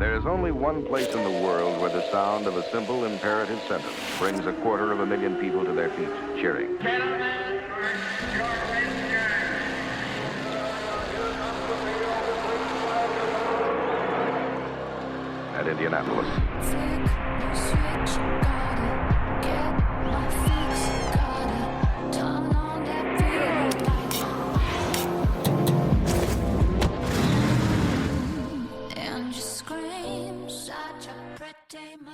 There is only one place in the world where the sound of a simple imperative sentence brings 250,000 people to their feet, cheering. At Indianapolis.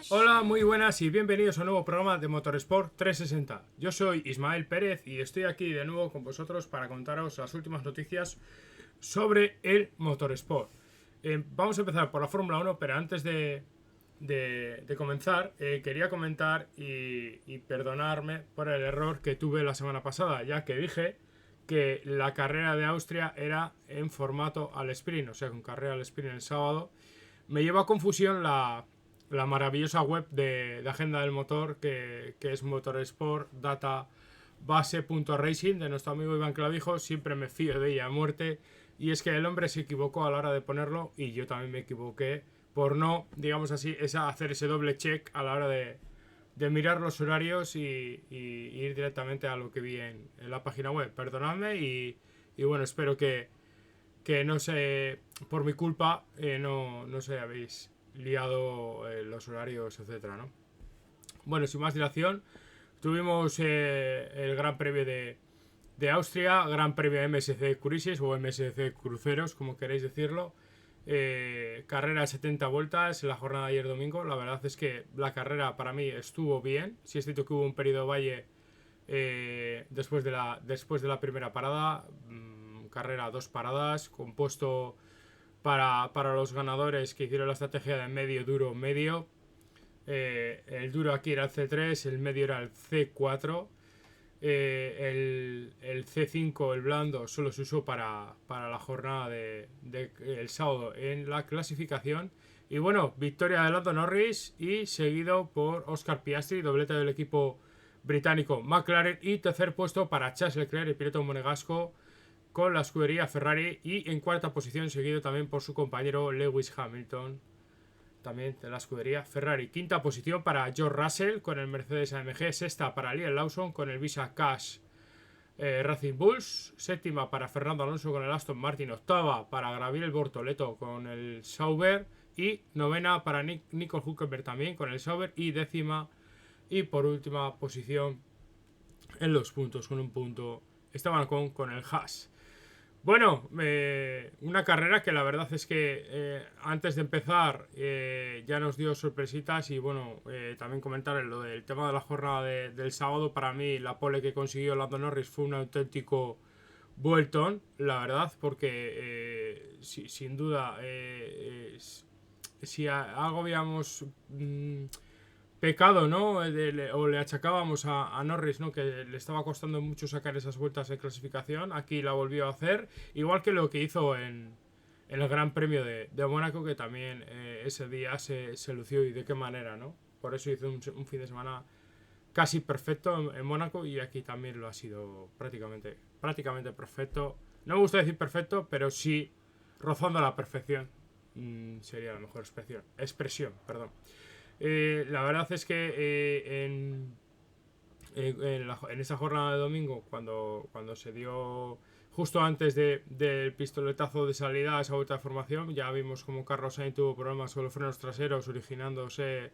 Hola, muy buenas y bienvenidos a un nuevo programa de Motorsport 360. Yo soy Ismael Pérez y estoy aquí de nuevo con vosotros para contaros las últimas noticias sobre el Motorsport. Vamos a empezar por la Fórmula 1, pero antes de comenzar, quería comentar y perdonarme por el error que tuve la semana pasada, ya que dije que la carrera de Austria era en formato al sprint, o sea, con carrera al sprint el sábado. Me lleva a confusión la maravillosa web de agenda del motor que es Motorsport Database.racing de nuestro amigo Iván Clavijo. Siempre me fío de ella a muerte, y es que el hombre se equivocó a la hora de ponerlo y yo también me equivoqué por no, digamos así, hacer ese doble check a la hora de mirar los horarios y ir directamente a lo que vi en la página web. Perdonadme y bueno, espero que no sé, por mi culpa no sé, habéis liado los horarios, etcétera, ¿no? Bueno, sin más dilación, tuvimos el Gran Premio de Austria, Gran Premio MSC Cruises o MSC Cruceros, como queréis decirlo. Carrera de 70 vueltas en la jornada de ayer domingo. La verdad es que la carrera para mí estuvo bien. Sí es cierto que hubo un periodo valle después de la primera parada. Carrera 2 paradas, compuesto para los ganadores que hicieron la estrategia de medio, duro, medio. El duro aquí era el C3, el medio era el C4. El C5, el blando, solo se usó para la jornada el sábado en la clasificación. Y bueno, victoria de Lando Norris y seguido por Oscar Piastri, doblete del equipo británico McLaren, y tercer puesto para Charles Leclerc, el piloto monegasco, con la escudería Ferrari, y en cuarta posición seguido también por su compañero Lewis Hamilton, también de la escudería Ferrari. Quinta posición para George Russell con el Mercedes AMG. Sexta para Liam Lawson con el Visa Cash Racing Bulls. Séptima para Fernando Alonso con el Aston Martin. Octava para Gabriel Bortoleto con el Sauber. Y novena para Nico Hülkenberg también con el Sauber. Y décima y por última posición en los puntos, con un punto, estaban con el Haas. Bueno, una carrera que la verdad es que antes de empezar ya nos dio sorpresitas. Y bueno, también comentar lo del tema de la jornada del sábado. Para mí la pole que consiguió Lando Norris fue un auténtico vueltón, la verdad, porque sin duda si algo habíamos pecado, ¿no? O le achacábamos a Norris, ¿no? Que le estaba costando mucho sacar esas vueltas de clasificación. Aquí la volvió a hacer, igual que lo que hizo en el Gran Premio de Mónaco, que también ese día se lució, y de qué manera, ¿no? Por eso hizo un fin de semana casi perfecto en Mónaco, y aquí también lo ha sido prácticamente perfecto. No me gusta decir perfecto, pero sí rozando la perfección. Sería la mejor expresión. La verdad es que en esa jornada de domingo, cuando se dio justo antes del pistoletazo de salida a esa vuelta de formación, ya vimos como Carlos Sainz tuvo problemas con los frenos traseros, originándose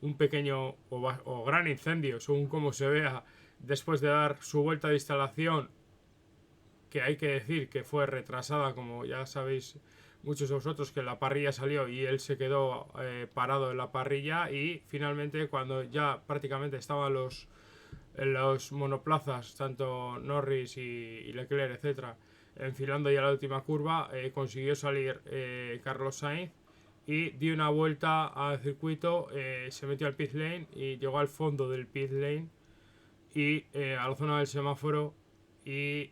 un pequeño o gran incendio, según como se vea, después de dar su vuelta de instalación, que hay que decir que fue retrasada, como ya sabéis muchos de vosotros, que la parrilla salió y él se quedó parado en la parrilla. Y finalmente, cuando ya prácticamente estaban los monoplazas, tanto Norris y Leclerc, etcétera, enfilando ya la última curva, consiguió salir Carlos Sainz y dio una vuelta al circuito, se metió al pit lane y llegó al fondo del pit lane y a la zona del semáforo, y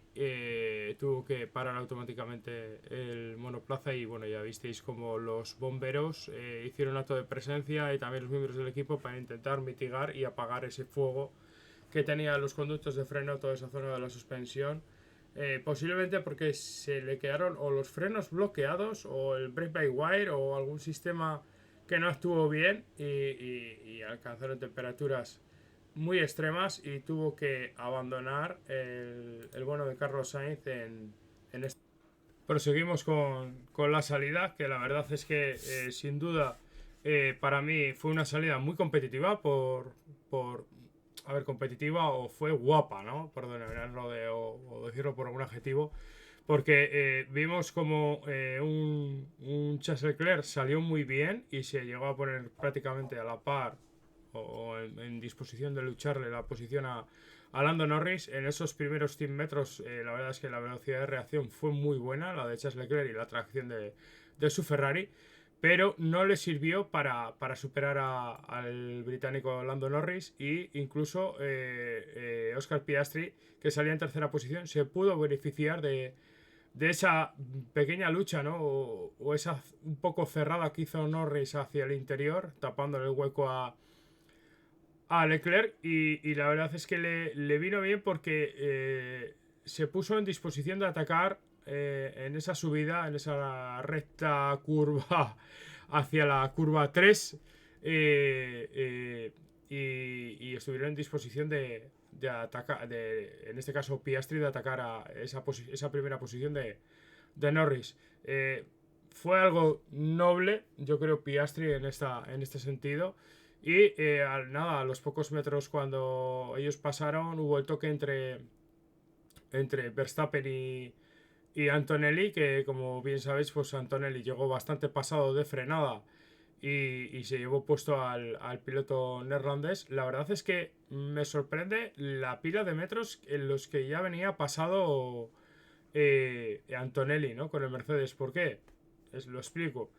tuvo que parar automáticamente el monoplaza. Y bueno, ya visteis como los bomberos hicieron acto de presencia, y también los miembros del equipo, para intentar mitigar y apagar ese fuego que tenía los conductos de freno, toda esa zona de la suspensión. Posiblemente porque se le quedaron o los frenos bloqueados o el brake by wire o algún sistema que no estuvo bien y alcanzaron temperaturas muy extremas y tuvo que abandonar el bueno de Carlos Sainz en este. Proseguimos con la salida, que la verdad es que sin duda para mí fue una salida muy competitiva a ver, competitiva o fue guapa, ¿no? Por denominarlo o decirlo por algún adjetivo. Porque vimos como un Charles Leclerc salió muy bien y se llegó a poner prácticamente a la par o en disposición de lucharle la posición a Lando Norris. En esos primeros 100 metros, la verdad es que la velocidad de reacción fue muy buena, la de Charles Leclerc y la tracción de su Ferrari, pero no le sirvió para superar al británico Lando Norris e incluso Oscar Piastri, que salía en tercera posición, se pudo beneficiar de esa pequeña lucha, ¿no? O esa un poco cerrada que hizo Norris hacia el interior, tapándole el hueco a Leclerc y la verdad es que le vino bien porque se puso en disposición de atacar en esa subida, en esa recta curva hacia la curva 3 y estuvieron en disposición de atacar, en este caso Piastri, de atacar a esa primera posición de Norris. Fue algo noble, yo creo, Piastri en este sentido. Y a los pocos metros cuando ellos pasaron hubo el toque entre Verstappen y Antonelli, que como bien sabéis, pues Antonelli llegó bastante pasado de frenada y se llevó puesto al piloto neerlandés. La verdad es que me sorprende la pila de metros en los que ya venía pasado Antonelli, ¿no? Con el Mercedes. ¿Por qué? Lo explico.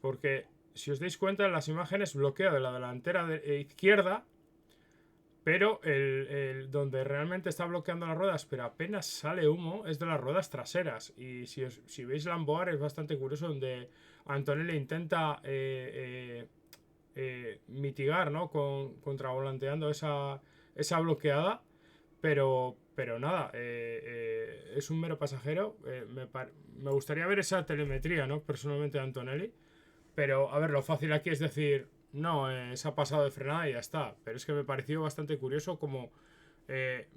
Porque si os dais cuenta en las imágenes, bloqueo de la delantera izquierda, pero donde realmente está bloqueando las ruedas, pero apenas sale humo, es de las ruedas traseras. Y si veis Lamboar es bastante curioso, donde Antonelli intenta mitigar, ¿no? Contravolanteando esa bloqueada, pero nada, es un mero pasajero. Me gustaría ver esa telemetría, ¿no? Personalmente de Antonelli. Pero, a ver, lo fácil aquí es decir, no, se ha pasado de frenada y ya está. Pero es que me pareció bastante curioso como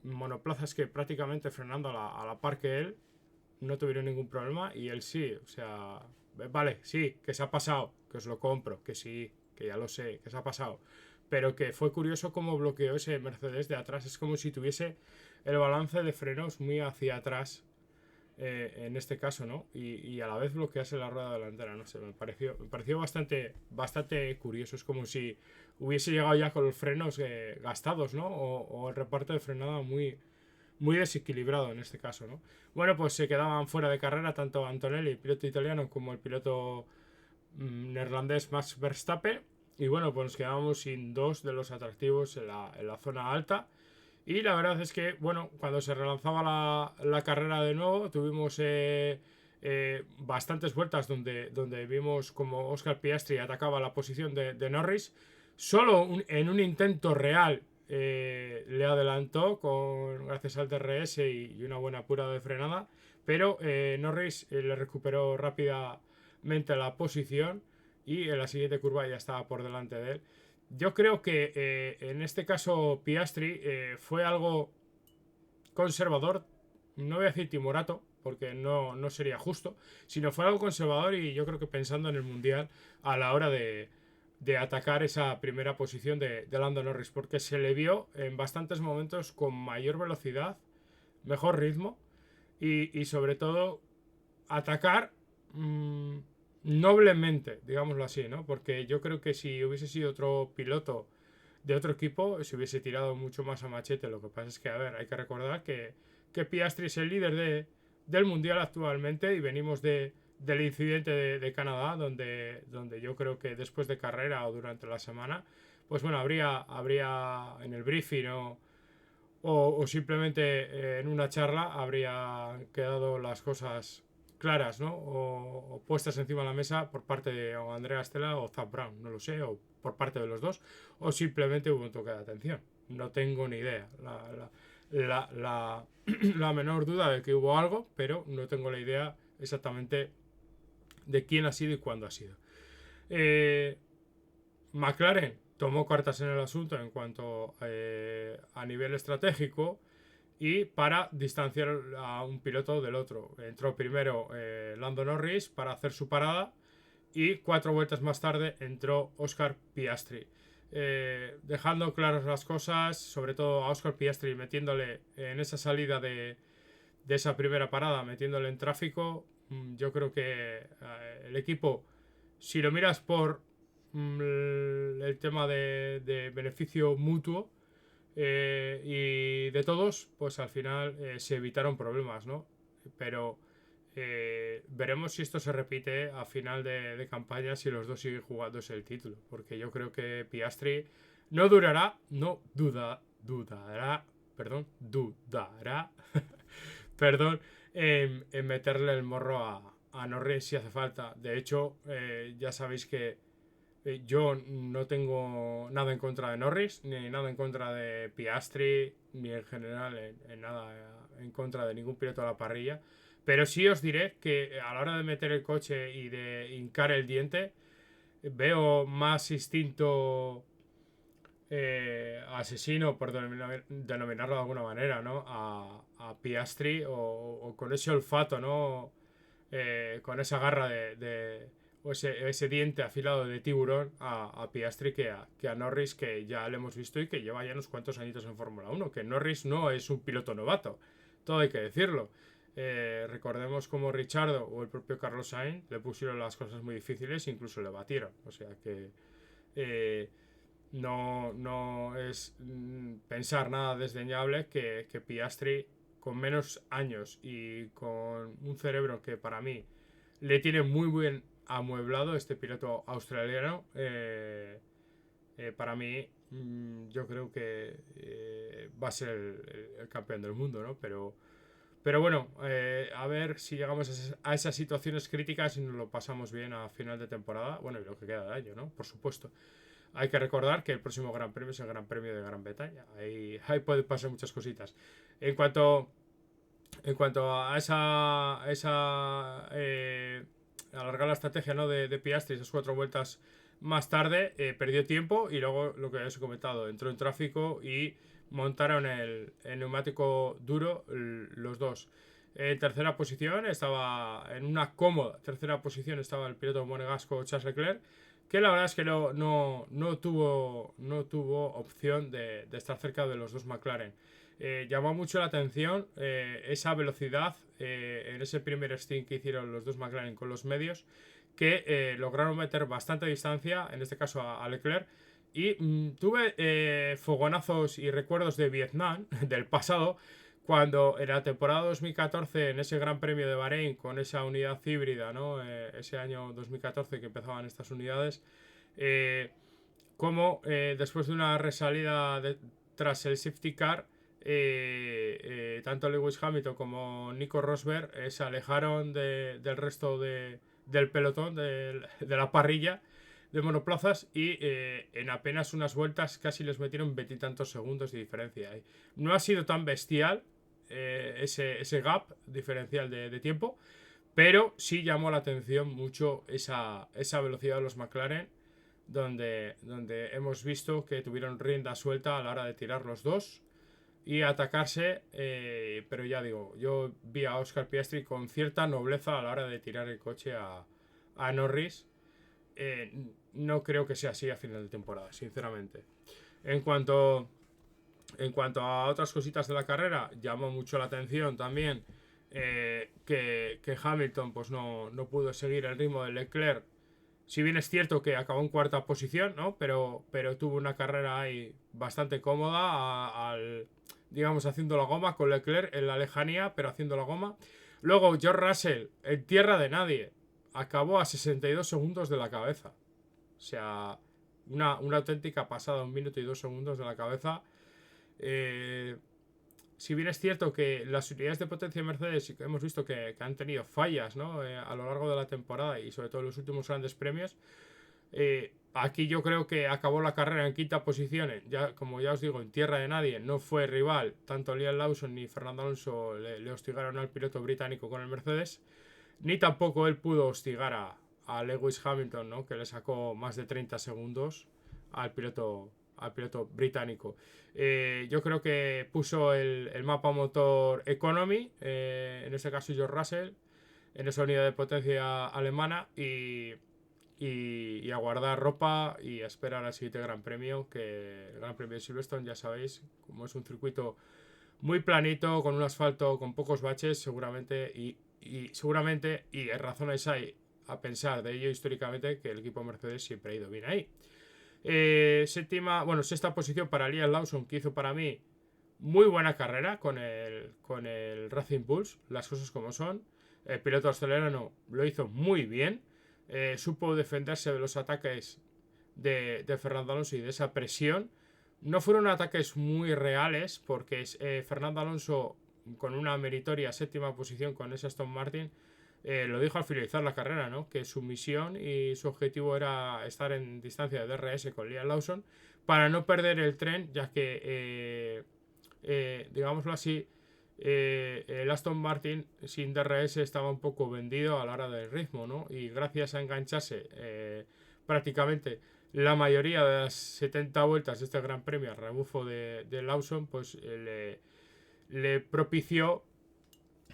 monoplazas que prácticamente frenando a la par que él no tuvieron ningún problema y él sí. O sea, vale, sí, que se ha pasado, que os lo compro, que sí, que ya lo sé, que se ha pasado. Pero que fue curioso cómo bloqueó ese Mercedes de atrás. Es como si tuviese el balance de frenos muy hacia atrás. En este caso, ¿no? Y a la vez bloquearse la rueda delantera, no sé, me pareció bastante curioso. Es como si hubiese llegado ya con los frenos gastados, ¿no? O el reparto de frenada muy desequilibrado en este caso, ¿no? Bueno, pues se quedaban fuera de carrera tanto Antonelli, el piloto italiano, como el piloto neerlandés Max Verstappen. Y bueno, pues nos quedábamos sin dos de los atractivos en la zona alta. Y la verdad es que, bueno, cuando se relanzaba la carrera de nuevo, tuvimos bastantes vueltas donde vimos como Oscar Piastri atacaba la posición de Norris. Solo en un intento real le adelantó gracias al DRS y una buena apurada de frenada. Pero Norris le recuperó rápidamente la posición y en la siguiente curva ya estaba por delante de él. Yo creo que en este caso Piastri fue algo conservador, no voy a decir timorato, porque no sería justo, sino fue algo conservador y yo creo que pensando en el Mundial a la hora de atacar esa primera posición de Lando Norris, porque se le vio en bastantes momentos con mayor velocidad, mejor ritmo y sobre todo atacar noblemente, digámoslo así, ¿no? Porque yo creo que si hubiese sido otro piloto de otro equipo, se hubiese tirado mucho más a machete. Lo que pasa es que, a ver, hay que recordar que Piastri es el líder del Mundial actualmente y venimos del incidente de Canadá, donde yo creo que después de carrera o durante la semana, pues bueno, habría en el briefing o simplemente en una charla habría quedado las cosas claras, ¿no? O puestas encima de la mesa por parte de Andrea Stella o Zak Brown, no lo sé, o por parte de los dos, o simplemente hubo un toque de atención. No tengo ni idea. la menor duda de que hubo algo, pero no tengo la idea exactamente de quién ha sido y cuándo ha sido. McLaren tomó cartas en el asunto en cuanto a nivel estratégico y para distanciar a un piloto del otro. Entró primero Lando Norris para hacer su parada y 4 vueltas más tarde entró Oscar Piastri. Dejando claras las cosas, sobre todo a Oscar Piastri metiéndole en esa salida de esa primera parada, metiéndole en tráfico. Yo creo que el equipo, si lo miras por el tema de beneficio mutuo y de todos, pues al final se evitaron problemas, ¿no? Pero veremos si esto se repite a final de campaña, si los dos siguen jugándose el título, porque yo creo que Piastri no durará, no dudará, perdón, en meterle el morro a Norris si hace falta. De hecho, ya sabéis que yo no tengo nada en contra de Norris, ni nada en contra de Piastri, ni en general en nada en contra de ningún piloto de la parrilla. Pero sí os diré que a la hora de meter el coche y de hincar el diente, veo más instinto asesino, por denominarlo de alguna manera, ¿no? A Piastri o con ese olfato, ¿no? Con esa garra o ese diente afilado de tiburón a Piastri que a Norris, que ya le hemos visto y que lleva ya unos cuantos añitos en Fórmula 1, que Norris no es un piloto novato, todo hay que decirlo. Recordemos como Richardo o el propio Carlos Sainz le pusieron las cosas muy difíciles e incluso le batieron, o sea que no es pensar nada desdeñable que Piastri, con menos años y con un cerebro que para mí le tiene muy bien amueblado, este piloto australiano, para mí yo creo que va a ser el campeón del mundo, ¿no? Pero bueno, a ver si llegamos a esas situaciones críticas y nos lo pasamos bien a final de temporada, bueno, y lo que queda de año, ¿no? Por supuesto. Hay que recordar que el próximo Gran Premio es el Gran Premio de Gran Bretaña. Ahí pueden pasar muchas cositas. En cuanto a alargar la estrategia, ¿no? de Piastri, esas 4 vueltas más tarde, perdió tiempo y luego lo que os he comentado, entró en tráfico y montaron el neumático duro los dos. En tercera posición estaba, en una cómoda tercera posición estaba el piloto monegasco Charles Leclerc, que la verdad es que no tuvo opción de estar cerca de los dos McLaren. Llamó mucho la atención esa velocidad en ese primer stint que hicieron los dos McLaren con los medios, que lograron meter bastante distancia, en este caso a Leclerc. Y tuve fogonazos y recuerdos de Vietnam, del pasado, cuando en la temporada 2014, en ese Gran Premio de Bahrein, con esa unidad híbrida, ¿no? Ese año 2014 que empezaban estas unidades, como después de una resalida tras el safety car, tanto Lewis Hamilton como Nico Rosberg se alejaron del resto del pelotón, de la parrilla de monoplazas, y en apenas unas vueltas casi les metieron veintitantos segundos de diferencia. No ha sido tan bestial ese gap diferencial de tiempo, pero sí llamó la atención mucho esa velocidad de los McLaren, donde hemos visto que tuvieron rienda suelta a la hora de tirar los dos y atacarse, pero ya digo, yo vi a Oscar Piastri con cierta nobleza a la hora de tirar el coche a Norris. No creo que sea así a final de temporada, sinceramente. En cuanto a otras cositas de la carrera, llamó mucho la atención también que Hamilton pues no pudo seguir el ritmo de Leclerc. Si bien es cierto que acabó en cuarta posición, ¿no? Pero tuvo una carrera ahí bastante cómoda, digamos, haciendo la goma con Leclerc en la lejanía, pero haciendo la goma. Luego George Russell, en tierra de nadie, acabó a 62 segundos de la cabeza. O sea, una auténtica pasada, 1 minuto y 2 segundos de la cabeza. Si bien es cierto que las unidades de potencia de Mercedes hemos visto que han tenido fallas, ¿no? A lo largo de la temporada y sobre todo en los últimos grandes premios, Aquí yo creo que acabó la carrera en quinta posición, ya, como ya os digo, en tierra de nadie, no fue rival, tanto Liam Lawson ni Fernando Alonso le hostigaron al piloto británico con el Mercedes, ni tampoco él pudo hostigar a Lewis Hamilton, ¿no? Que le sacó más de 30 segundos al piloto británico. Yo creo que puso el mapa motor Economy, en este caso George Russell, en esa unidad de potencia alemana y a guardar ropa y a esperar al siguiente Gran Premio, que el Gran Premio de Silverstone, ya sabéis, como es un circuito muy planito, con un asfalto con pocos baches, seguramente, seguramente, y razones hay a pensar de ello históricamente, que el equipo Mercedes siempre ha ido bien ahí. Sexta posición para Liam Lawson, que hizo para mí muy buena carrera con el Racing Bulls, las cosas como son. El piloto australiano lo hizo muy bien, supo defenderse de los ataques de Fernando Alonso y de esa presión. No fueron ataques muy reales porque Fernando Alonso, con una meritoria séptima posición con ese Aston Martin, lo dijo al finalizar la carrera, ¿no? Que su misión y su objetivo era estar en distancia de DRS con Liam Lawson para no perder el tren, ya que, digámoslo así, el Aston Martin sin DRS estaba un poco vendido a la hora del ritmo, ¿no? Y gracias a engancharse prácticamente la mayoría de las 70 vueltas de este Gran Premio al rebufo de Lawson, pues le propició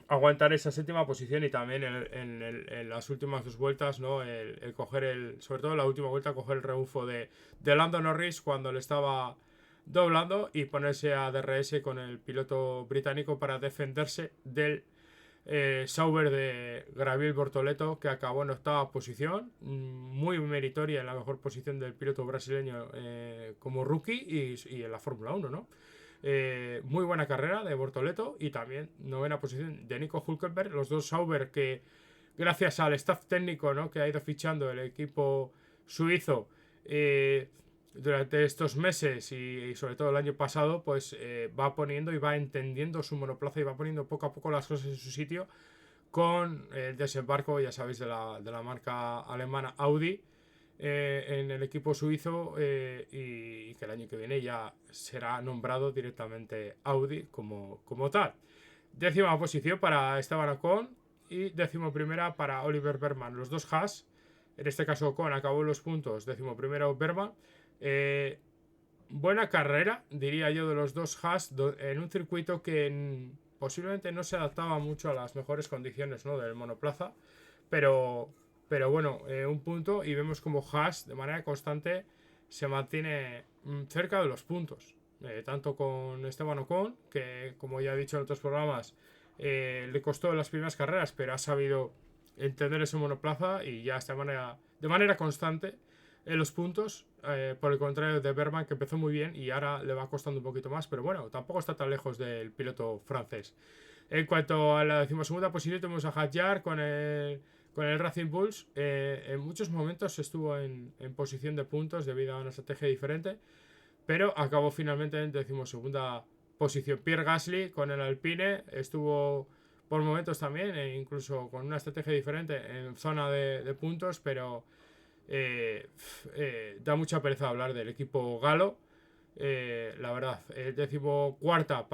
aguantar esa séptima posición y también en las últimas dos vueltas, ¿no? El coger sobre todo en la última vuelta, coger el rebufo de Lando Norris cuando le estaba doblando y ponerse a DRS con el piloto británico para defenderse del Sauber de Gabriel Bortoleto, que acabó en octava posición, muy meritoria en la mejor posición del piloto brasileño como rookie y en la Fórmula 1, ¿no? Muy buena carrera de Bortoleto y también novena posición de Nico Hülkenberg, los dos Sauber que gracias al staff técnico, ¿no? Que ha ido fichando el equipo suizo durante estos meses y sobre todo el año pasado, pues va poniendo y va entendiendo su monoplaza y va poniendo poco a poco las cosas en su sitio con el desembarco, ya sabéis, de la marca alemana Audi en el equipo suizo y que el año que viene ya será nombrado directamente Audi como tal. Décima posición para Esteban Ocon y décimo primera para Oliver Bergman. Los dos Haas, en este caso Ocon acabó en los puntos, décimo primero Bergman. Buena carrera, diría yo, de los dos Haas en un circuito que posiblemente no se adaptaba mucho a las mejores condiciones, ¿no? Del monoplaza, pero bueno, un punto y vemos como Haas de manera constante se mantiene cerca de los puntos, tanto con Esteban Ocon, que como ya he dicho en otros programas, le costó en las primeras carreras, pero ha sabido entender ese monoplaza y ya está de manera constante en los puntos, por el contrario de Bergman, que empezó muy bien y ahora le va costando un poquito más, pero bueno, tampoco está tan lejos del piloto francés. En cuanto a la decimosegunda posición, tenemos a Hadjar con el Racing Bulls. En muchos momentos estuvo en posición de puntos debido a una estrategia diferente, pero acabó finalmente en decimosegunda posición. Pierre Gasly con el Alpine estuvo por momentos también, incluso con una estrategia diferente en zona de puntos, pero da mucha pereza hablar del equipo galo. La verdad, decimocuarta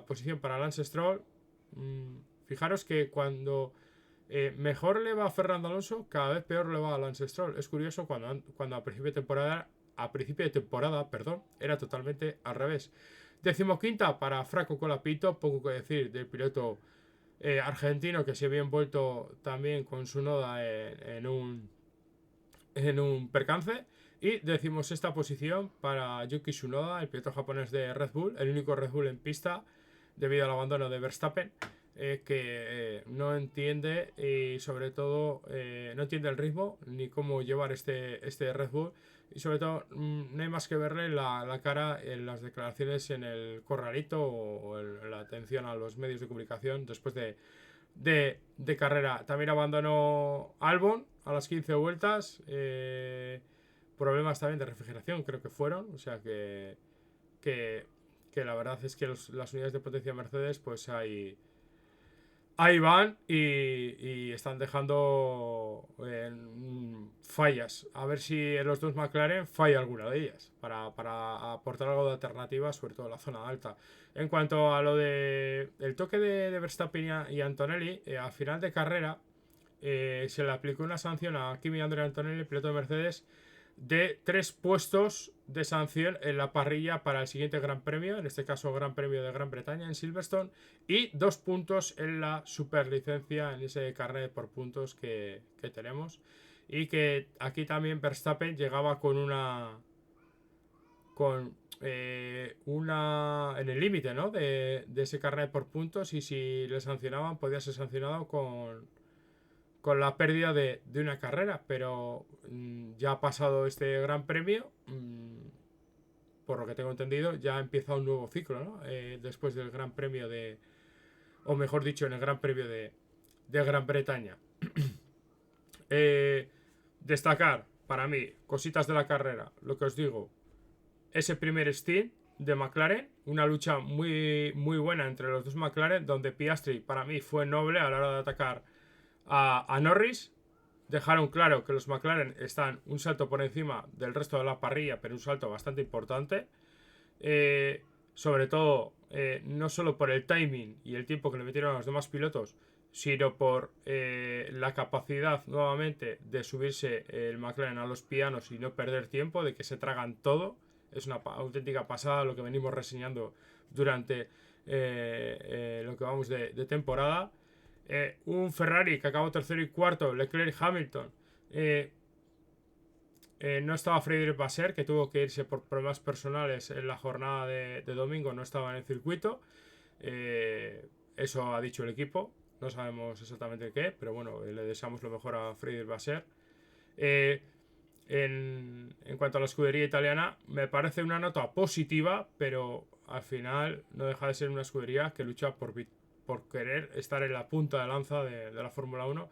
posición para Lance Stroll. Fijaros que cuando mejor le va a Fernando Alonso, cada vez peor le va a Lance Stroll. Es curioso cuando a principio de temporada, era totalmente al revés. Decimoquinta para Franco Colapinto, poco que decir del piloto argentino que se había envuelto también con su noda en un percance. Y decimosexta posición para Yuki Tsunoda, el piloto japonés de Red Bull, el único Red Bull en pista debido al abandono de Verstappen, que no entiende y sobre todo no entiende el ritmo ni cómo llevar este Red Bull y sobre todo no hay más que verle la cara en las declaraciones en el corralito o en la atención a los medios de comunicación después de carrera. También abandonó Albon a las 15 vueltas, problemas también de refrigeración creo que fueron, o sea que la verdad es que las unidades de potencia Mercedes pues ahí van y están dejando fallas. A ver si en los dos McLaren falla alguna de ellas para aportar algo de alternativa, sobre todo en la zona alta. En cuanto a lo de el toque de Verstappen y Antonelli, al final de carrera se le aplicó una sanción a Kimi Antonelli, piloto de Mercedes, de 3 puestos de sanción en la parrilla para el siguiente Gran Premio, en este caso Gran Premio de Gran Bretaña en Silverstone, y 2 puntos en la superlicencia, en ese carnet por puntos que tenemos. Y que aquí también Verstappen llegaba con una en el límite, ¿no? De ese carnet por puntos, y si le sancionaban podía ser sancionado con la pérdida de una carrera, pero ya ha pasado este Gran Premio, por lo que tengo entendido ya ha empezado un nuevo ciclo, ¿no? Después del Gran Premio o mejor dicho, en el Gran Premio de Gran Bretaña. Destacar para mí cositas de la carrera, lo que os digo, ese primer stint de McLaren, una lucha muy, muy buena entre los dos McLaren, donde Piastri para mí fue noble a la hora de atacar a Norris. Dejaron claro que los McLaren están un salto por encima del resto de la parrilla, pero un salto bastante importante, sobre todo no solo por el timing y el tiempo que le metieron a los demás pilotos, sino por la capacidad nuevamente de subirse el McLaren a los pianos y no perder tiempo, de que se tragan todo. Es una auténtica pasada lo que venimos reseñando durante lo que vamos de temporada. Un Ferrari que acabó tercero y cuarto, Leclerc, Hamilton. No estaba Frédéric Vasseur, que tuvo que irse por problemas personales en la jornada de domingo, no estaba en el circuito. Eso ha dicho el equipo, no sabemos exactamente qué, pero bueno, le deseamos lo mejor a Frédéric Vasseur. En cuanto a la escudería italiana, me parece una nota positiva, pero al final no deja de ser una escudería que lucha por querer estar en la punta de lanza de la Fórmula 1.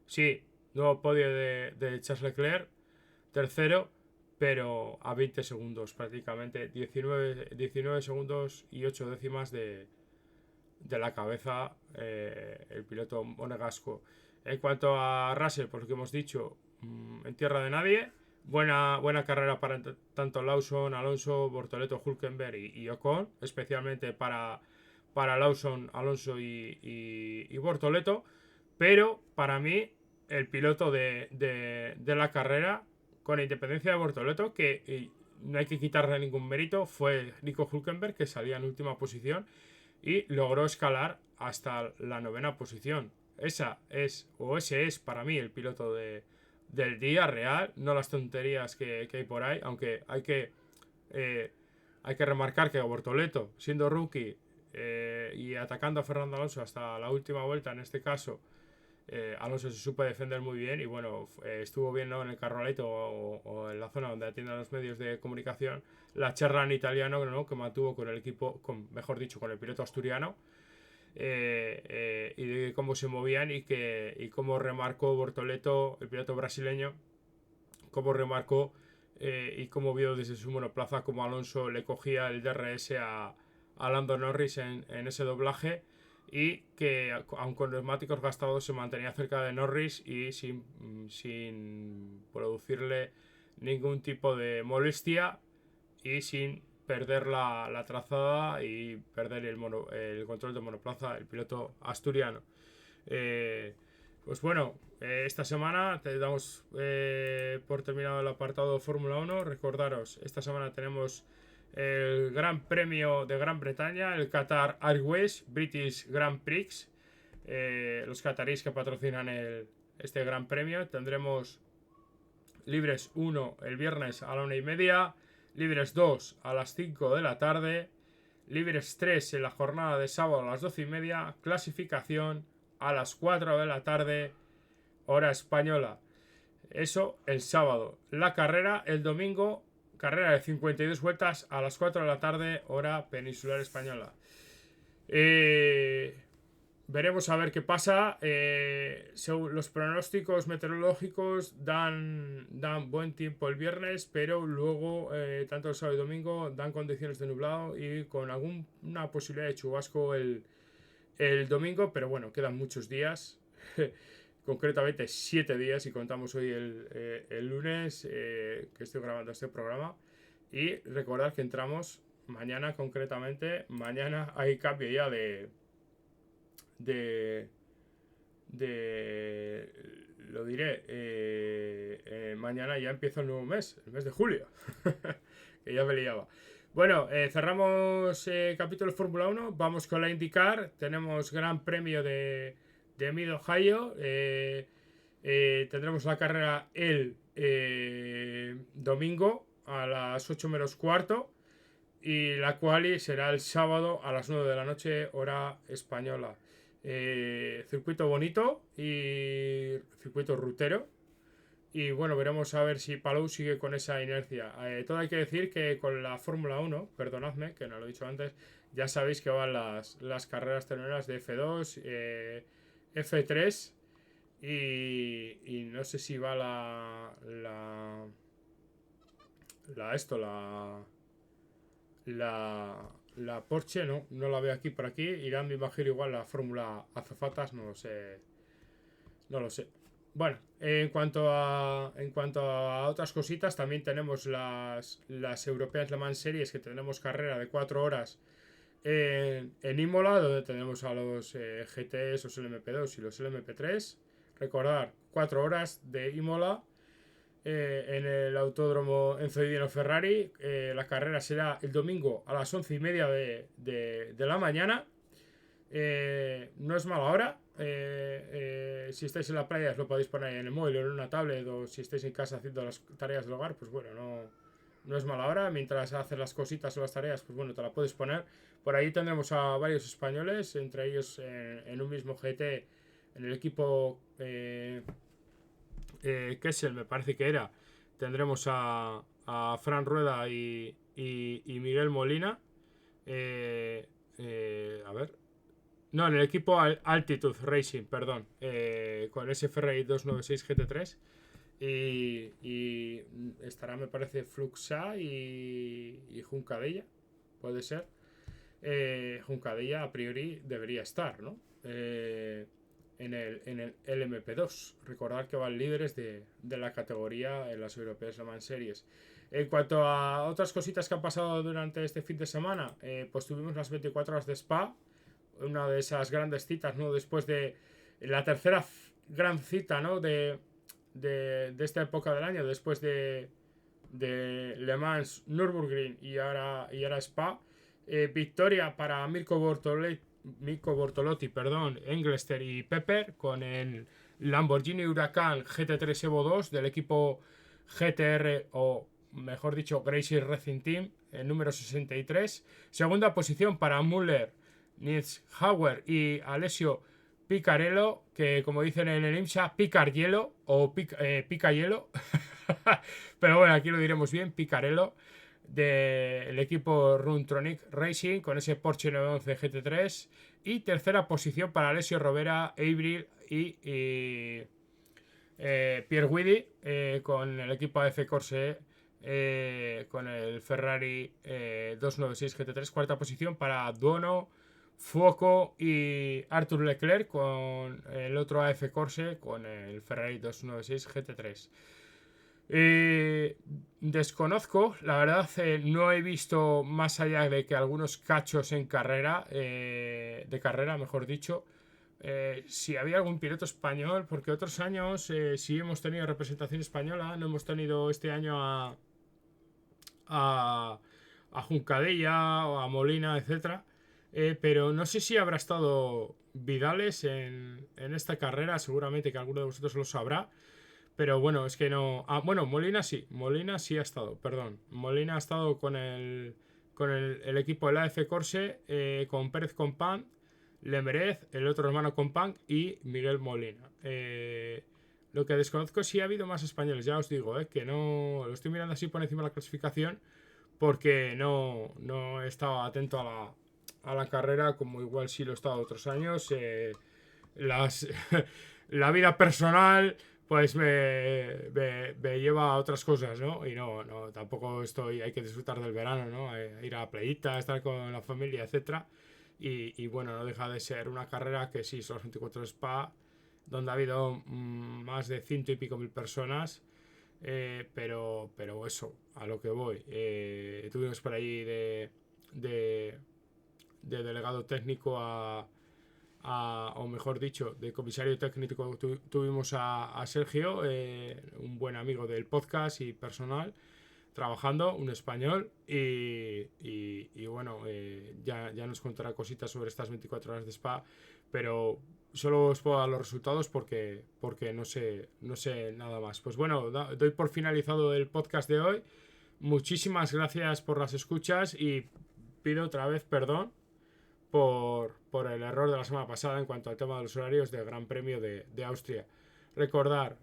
Sí, nuevo podio de Charles Leclerc, tercero, pero a 20 segundos prácticamente, 19 segundos y 8 décimas de la cabeza el piloto monegasco. En cuanto a Russell, por lo que hemos dicho, en tierra de nadie. Buena carrera para tanto Lawson, Alonso, Bortoleto, Hülkenberg y Ocon, especialmente para Lawson, Alonso y Bortoleto. Pero para mí el piloto de la carrera, con independencia de Bortoleto, que no hay que quitarle ningún mérito, fue Nico Hülkenberg, que salía en última posición y logró escalar hasta la 9ª posición. Ese es para mí el piloto del día real, no las tonterías que hay por ahí, aunque hay que remarcar que Bortoleto, siendo rookie y atacando a Fernando Alonso hasta la última vuelta, en este caso Alonso se supo defender muy bien y bueno, estuvo bien, ¿no?, en el carrolito o en la zona donde atienden a los medios de comunicación, la charla en italiano, ¿no?, que mantuvo con el equipo, mejor dicho, con el piloto asturiano, y de cómo se movían y cómo remarcó Bortoleto, el piloto brasileño, cómo remarcó y cómo vio desde su monoplaza cómo Alonso le cogía el DRS a Lando Norris en ese doblaje, y que aun con neumáticos gastados se mantenía cerca de Norris y sin producirle ningún tipo de molestia y sin perder la trazada y perder el control de monoplaza el piloto asturiano. Pues bueno, esta semana te damos por terminado el apartado de Fórmula 1. Recordaros, esta semana tenemos el Gran Premio de Gran Bretaña, el Qatar Airways British Grand Prix, los qataríes que patrocinan este Gran Premio. Tendremos libres 1 el viernes a la 1:30, libres 2 a las 5 de la tarde, libres 3 en la jornada de sábado a las 12:30, clasificación a las 4 de la tarde, hora española. Eso el sábado. La carrera el domingo, carrera de 52 vueltas a las 4 de la tarde, hora peninsular española. Veremos a ver qué pasa. Según los pronósticos meteorológicos dan buen tiempo el viernes, pero luego tanto el sábado y domingo dan condiciones de nublado y con alguna posibilidad de chubasco el domingo, pero bueno, quedan muchos días. concretamente 7 días, y contamos hoy el lunes que estoy grabando este programa. Y recordad que entramos mañana, concretamente, mañana hay cambio ya de lo diré, mañana ya empieza el nuevo mes, el mes de julio, que ya me liaba. Bueno, cerramos capítulo de Fórmula 1, vamos con la IndyCar, tenemos Gran Premio de Mid Ohio, tendremos la carrera el domingo a las 8 menos cuarto, y la quali será el sábado a las 9 de la noche, hora española. Circuito bonito y circuito rutero. Y bueno, veremos a ver si Palou sigue con esa inercia. Todo hay que decir que con la Fórmula 1, perdonadme que no lo he dicho antes, ya sabéis que van las carreras teloneras de F2, F3 y no sé si va la Porsche, no la veo aquí por aquí. Irán, me imagino, igual la Fórmula Azafatas, no lo sé. No lo sé. Bueno, en cuanto a otras cositas, también tenemos las Europeas Le Mans Series, que tenemos carrera de 4 horas en Imola, donde tenemos a los GTs, los LMP2 y los LMP3. Recordar, 4 horas de Imola en el autódromo Enzo Di Ferrari. La carrera será el domingo a las 11:30 de la mañana. No es mala hora. Si estáis en la playa os lo podéis poner en el móvil o en una tablet, o si estáis en casa haciendo las tareas del hogar, pues bueno, no es mala hora. Mientras haces las cositas o las tareas, pues bueno, te la puedes poner. Por ahí tendremos a varios españoles, entre ellos en un mismo GT, en el equipo Kessel, me parece que era. Tendremos a Fran Rueda y Miguel Molina. A ver. No, en el equipo Altitude Racing, perdón. Con ese Ferrari 296 GT3. Y estará, me parece, Fluxa y Juncadella. Puede ser. Juncadella a priori debería estar, ¿no? En el LMP2. Recordad que van líderes de la categoría en las Europeas Le Mans Series. En cuanto a otras cositas que han pasado durante este fin de semana, pues tuvimos las 24 horas de Spa, una de esas grandes citas, ¿no? Después de la tercera gran cita, ¿no? De esta época del año, después de Le Mans, Nürburgring y ahora Spa. Victoria para Mirko Bortolotti, Engelster y Pepper, con el Lamborghini Huracan GT3 Evo 2 del equipo GTR, o mejor dicho Gracie Racing Team, el número 63. Segunda posición para Müller, Nils Hauer y Alessio Picarello, que como dicen en el IMSA, Picarhielo o Picayelo. Pero bueno, aquí lo diremos bien, Picarello, del equipo Runtronic Racing, con ese Porsche 911 GT3. Y tercera posición para Alessio Rovera, Avril y Pierre Guidi, con el equipo AF Corse, con el Ferrari 296 GT3. Cuarta posición para Duono, Fuoco y Arthur Leclerc, con el otro AF Corse, con el Ferrari 296 GT3. Desconozco, la verdad, no he visto más allá de que algunos cachos en carrera, de carrera, mejor dicho, si había algún piloto español, porque otros años sí hemos tenido representación española. No hemos tenido este año a Juncadella o a Molina, etcétera. Pero no sé si habrá estado Vidales en esta carrera, seguramente que alguno de vosotros lo sabrá. Pero bueno, es que no. Bueno, Molina sí ha estado, perdón. Molina ha estado con el equipo del AF Corse, con Pérez Compán, Lemerez, el otro hermano Compán y Miguel Molina. Lo que desconozco es si ha habido más españoles, ya os digo, que no. Lo estoy mirando así por encima de la clasificación, porque no he estado atento a la carrera, como igual sí lo he estado otros años. La vida personal pues me lleva a otras cosas, ¿no? Y no, tampoco hay que disfrutar del verano, ¿no? Ir a la playita, estar con la familia, etcétera. Y bueno, no deja de ser una carrera que sí, son los 24 Spa, donde ha habido más de 100 y pico mil personas. Pero eso, a lo que voy. Tuvimos por ahí de delegado técnico o mejor dicho, de comisario técnico tuvimos a Sergio, un buen amigo del podcast y personal, trabajando, un español, y bueno, ya nos contará cositas sobre estas 24 horas de spa, pero solo os puedo dar los resultados porque no sé nada más. Pues bueno, doy por finalizado el podcast de hoy. Muchísimas gracias por las escuchas y pido otra vez perdón por el error de la semana pasada en cuanto al tema de los horarios del Gran Premio de Austria. Recordar,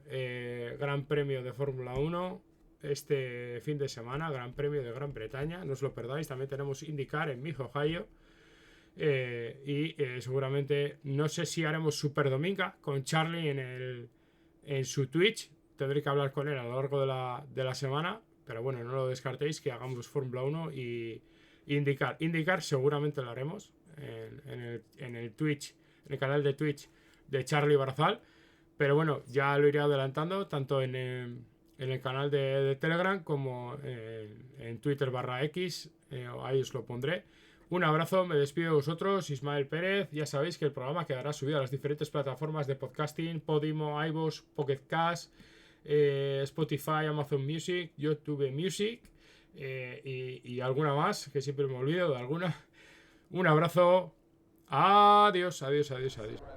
Gran Premio de Fórmula 1 este fin de semana, Gran Premio de Gran Bretaña, no os lo perdáis. También tenemos IndyCar en Mid Ohio. Seguramente, no sé si haremos Super Dominga con Charlie en su Twitch. Tendré que hablar con él a lo largo de la semana, pero bueno, no lo descartéis que hagamos Fórmula 1 y IndyCar seguramente lo haremos en el Twitch, en el canal de Twitch de Charlie Barzal. Pero bueno, ya lo iré adelantando tanto en el canal de Telegram como en Twitter /X. Ahí os lo pondré. Un abrazo, me despido de vosotros, Ismael Pérez. Ya sabéis que el programa quedará subido a las diferentes plataformas de podcasting: Podimo, iVoox, Pocket Cast, Spotify, Amazon Music, YouTube Music, y alguna más, que siempre me olvido de alguna. Un abrazo. Adiós, adiós, adiós, adiós.